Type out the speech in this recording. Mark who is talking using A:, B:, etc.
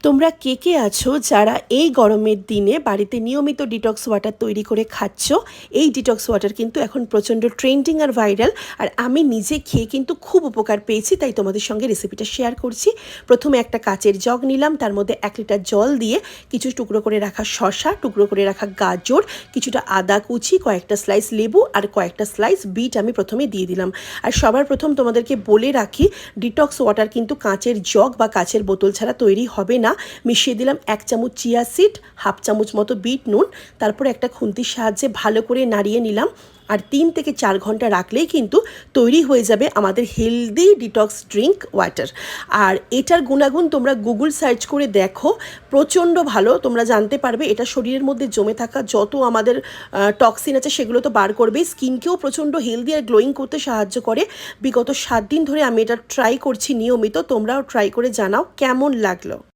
A: তোমরা কে আছো যারা এই গরমের দিনে বাড়িতে নিয়মিত ডিটক্স ওয়াটার তৈরি করে খাচ্ছ? এই ডিটক্স ওয়াটার কিন্তু এখন প্রচণ্ড ট্রেন্ডিং আর ভাইরাল, আর আমি নিজে খেয়ে কিন্তু খুব উপকার পেয়েছি, তাই তোমাদের সঙ্গে রেসিপিটা শেয়ার করছি। প্রথমে একটা কাচের জগ নিলাম, তার মধ্যে 1 লিটার জল দিয়ে কিছু টুকরো করে রাখা শসা, টুকরো করে রাখা গাজর, কিছুটা আদা কুচি, কয়েকটা স্লাইস লেবু আর কয়েকটা স্লাইস বিট আমি প্রথমে দিয়ে দিলাম। আর সবার প্রথম তোমাদেরকে বলে রাখি, ডিটক্স ওয়াটার কিন্তু কাঁচের জগ বা কাঁচের বোতল ছাড়া তৈরি হবে না। মিশিয়ে দিলাম 1 চামচ চিয়া সিড, হাফ চামচ মতো বিট নুন, তারপর একটা খুন্তির সাহায্যে ভালো করে নাড়িয়ে নিলাম। আর 3 থেকে 4 ঘন্টা রাখলেই কিন্তু তৈরি হয়ে যাবে আমাদের হেলদি ডিটক্স ড্রিঙ্ক ওয়াটার। আর এটার গুণাগুণ তোমরা গুগল সার্চ করে দেখো, প্রচণ্ড ভালো। তোমরা জানতে পারবে এটা শরীরের মধ্যে জমে থাকা যত আমাদের টক্সিন আছে সেগুলো তো বার করবে, স্কিনকেও প্রচণ্ড হেলদি আর গ্লোয়িং করতে সাহায্য করে। বিগত 7 দিন ধরে আমি এটা ট্রাই করছি নিয়মিত, তোমরাও ট্রাই করে জানাও কেমন লাগলো।